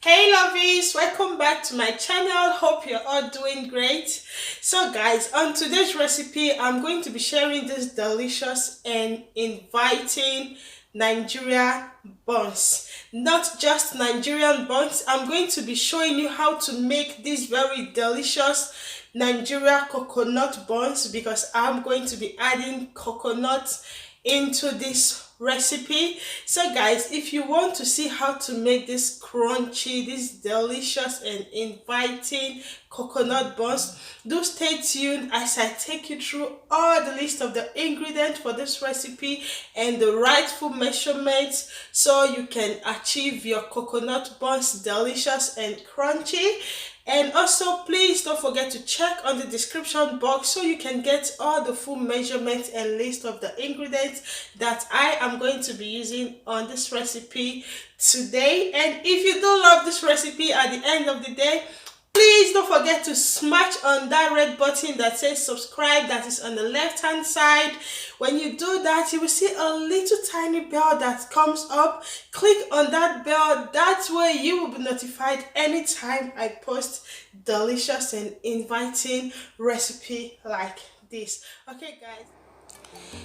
Hey lovies, welcome back to my channel. Hope you're all doing great. So guys, on today's recipe I'm going to be sharing this delicious and inviting Nigerian buns. Not just Nigerian buns, I'm going to be showing you how to make these very delicious Nigeria coconut buns because I'm going to be adding coconut into this recipe. So guys, if you want to see how to make this crunchy, this delicious and inviting coconut buns, do stay tuned as I take you through all the list of the ingredients for this recipe and the rightful measurements so you can achieve your coconut buns delicious and crunchy. And also, please don't forget to check on the description box so you can get all the full measurements and list of the ingredients that I am going to be using on this recipe today. And if you do love this recipe at the end of the day, please don't forget to smash on that red button that says subscribe, that is on the left hand side. When you do that, you will see a little tiny bell that comes up. Click on that bell. That way you will be notified anytime I post delicious and inviting recipe like this. Okay guys.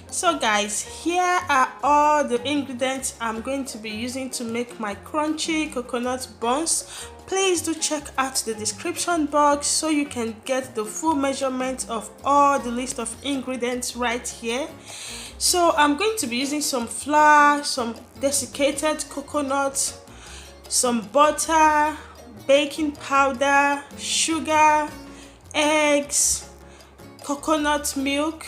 So guys, here are all the ingredients I'm going to be using to make my crunchy coconut buns. Please do check out the description box so you can get the full measurement of all the list of ingredients right here. So I'm going to be using some flour, some desiccated coconut, some butter, baking powder, sugar, eggs, coconut milk,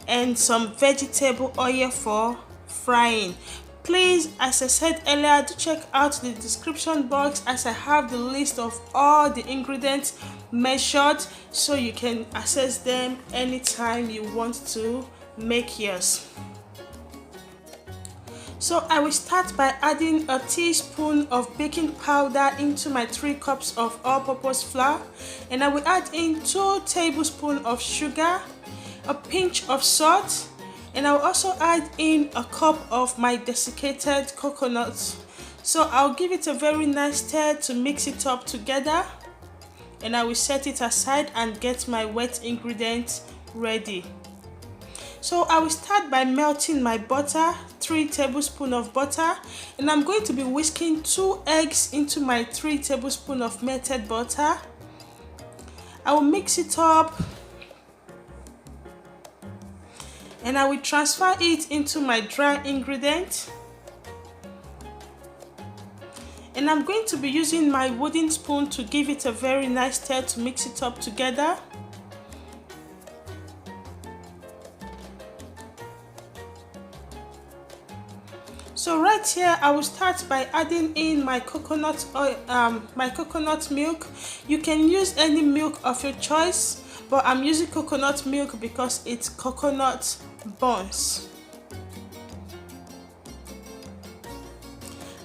and some vegetable oil for frying. Please, as I said earlier, do check out the description box as I have the list of all the ingredients measured so you can access them anytime you want to make yours. So I will start by adding a teaspoon of baking powder into my 3 cups of all-purpose flour, and I will add in 2 tablespoons of sugar, a pinch of salt, and I'll also add in a cup of my desiccated coconut. So I'll give it a very nice stir to mix it up together, and I will set it aside and get my wet ingredients ready. So I will start by melting my butter, 3 tablespoons of butter, and I'm going to be whisking 2 eggs into my 3 tablespoons of melted butter. I will mix it up and I will transfer it into my dry ingredient, and I'm going to be using my wooden spoon to give it a very nice stir to mix it up together. So right here I will start by adding in my coconut oil, my coconut milk. You can use any milk of your choice, but I'm using coconut milk because it's coconut buns.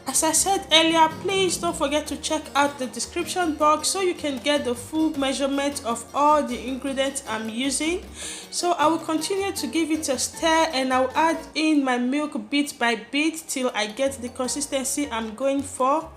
As I said earlier, please don't forget to check out the description box so you can get the full measurement of all the ingredients I'm using. So I will continue to give it a stir, and I'll add in my milk bit by bit till I get the consistency I'm going for.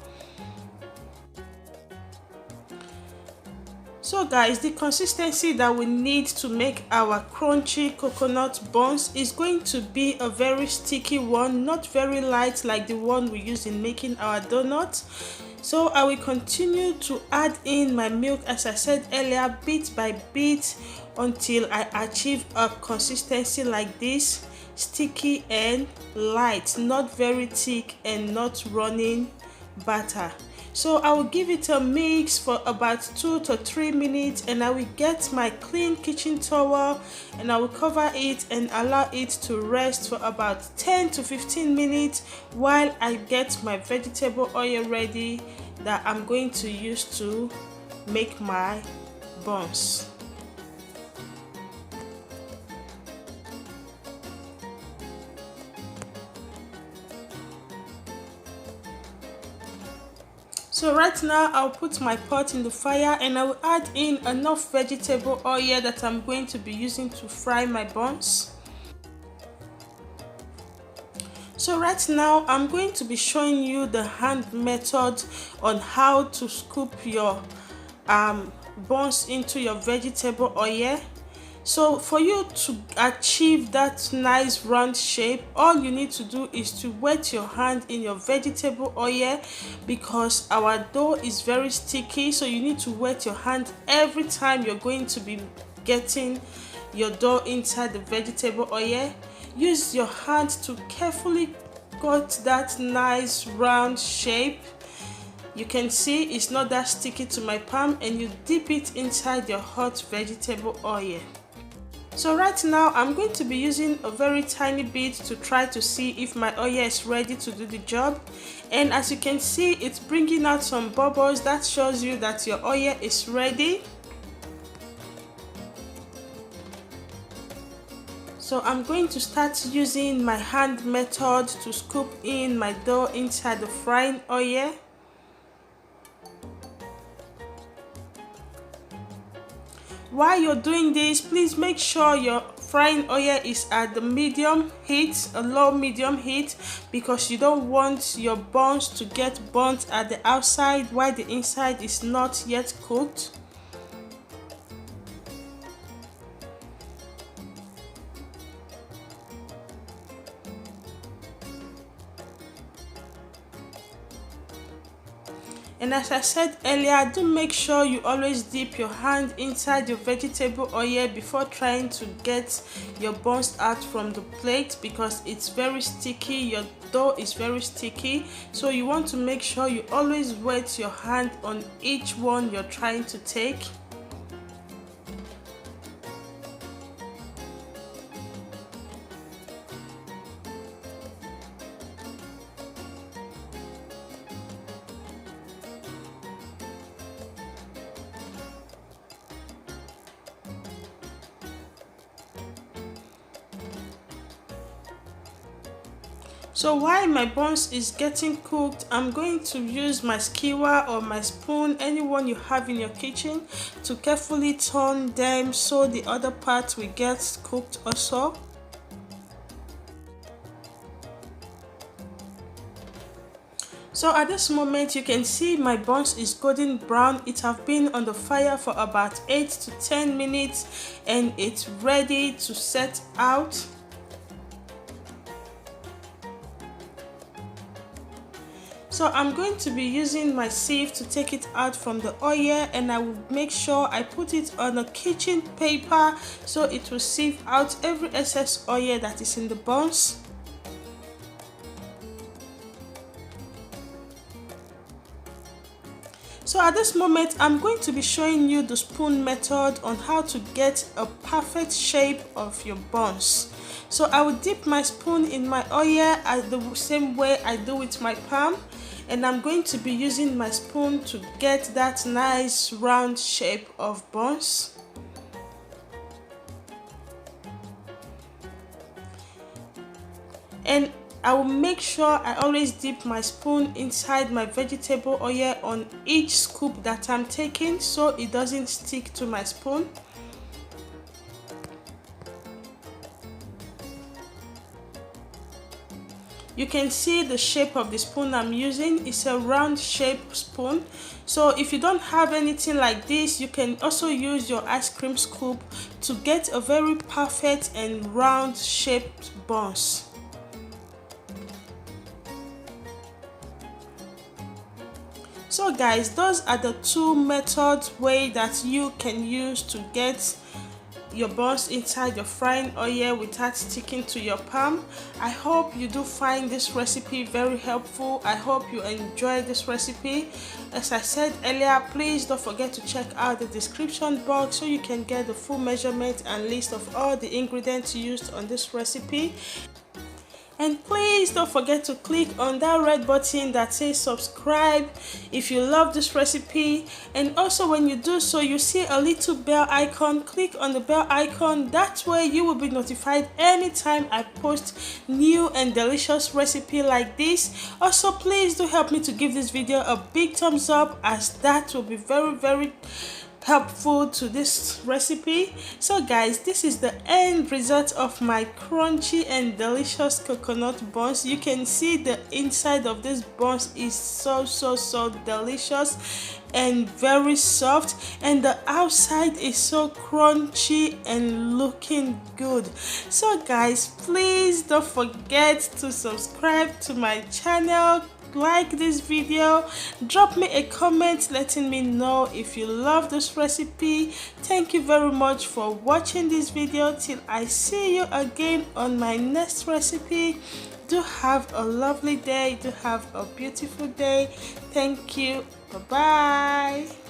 So guys, the consistency that we need to make our crunchy coconut buns is going to be a very sticky one, not very light like the one we use in making our donuts. So I will continue to add in my milk, as I said earlier, bit by bit until I achieve a consistency like this, sticky and light, not very thick and not running batter. So I will give it a mix for about 2 to 3 minutes, and I will get my clean kitchen towel and I will cover it and allow it to rest for about 10 to 15 minutes while I get my vegetable oil ready that I'm going to use to make my buns. So right now I'll put my pot in the fire and I will add in enough vegetable oil that I'm going to be using to fry my buns. So right now I'm going to be showing you the hand method on how to scoop your buns into your vegetable oil. So for you to achieve that nice round shape, all you need to do is to wet your hand in your vegetable oil, because our dough is very sticky, so you need to wet your hand every time you're going to be getting your dough inside the vegetable oil. Use your hand to carefully cut that nice round shape. You can see it's not that sticky to my palm, and you dip it inside your hot vegetable oil. So right now I'm going to be using a very tiny bit to try to see if my oil is ready to do the job, and as you can see, it's bringing out some bubbles. That shows you that your oil is ready. So I'm going to start using my hand method to scoop in my dough inside the frying oil. While you're doing this, please make sure your frying oil is at the medium heat, a low medium heat, because you don't want your buns to get burnt at the outside while the inside is not yet cooked. And as I said earlier, do make sure you always dip your hand inside your vegetable oil before trying to get your buns out from the plate, because it's very sticky. Your dough is very sticky, so you want to make sure you always wet your hand on each one you're trying to take. So while my buns is getting cooked, I'm going to use my skewer or my spoon, anyone you have in your kitchen, to carefully turn them so the other part will get cooked also. So at this moment you can see my buns is golden brown. It have been on the fire for about 8 to 10 minutes and it's ready to set out. So I'm going to be using my sieve to take it out from the oil, and I will make sure I put it on a kitchen paper so it will sieve out every excess oil that is in the buns. So at this moment I'm going to be showing you the spoon method on how to get a perfect shape of your buns. So I will dip my spoon in my oil the same way I do with my palm, and I'm going to be using my spoon to get that nice round shape of buns. And I will make sure I always dip my spoon inside my vegetable oil on each scoop that I'm taking so it doesn't stick to my spoon. You can see the shape of the spoon I'm using. It's a round shaped spoon. So if you don't have anything like this, you can also use your ice cream scoop to get a very perfect and round shaped buns. So guys, those are the two methods way that you can use to get your buns inside your frying oil without sticking to your palm. I hope you do find this recipe very helpful. I hope you enjoy this recipe. As I said earlier, please don't forget to check out the description box so you can get the full measurement and list of all the ingredients used on this recipe. And please don't forget to click on that red button that says subscribe if you love this recipe. And also when you do so, you see a little bell icon. Click on the bell icon. That way you will be notified anytime I post new and delicious recipe like this. Also, please do help me to give this video a big thumbs up, as that will be very helpful to this recipe. So guys, this is the end result of my crunchy and delicious coconut buns. You can see the inside of this buns is so delicious and very soft, and the outside is so crunchy and looking good. So guys, please don't forget to subscribe to my channel, like this video, drop me a comment letting me know if you love this recipe. Thank you very much for watching this video. Till I see you again on my next recipe, do have a lovely day, do have a beautiful day. Thank you. Bye bye.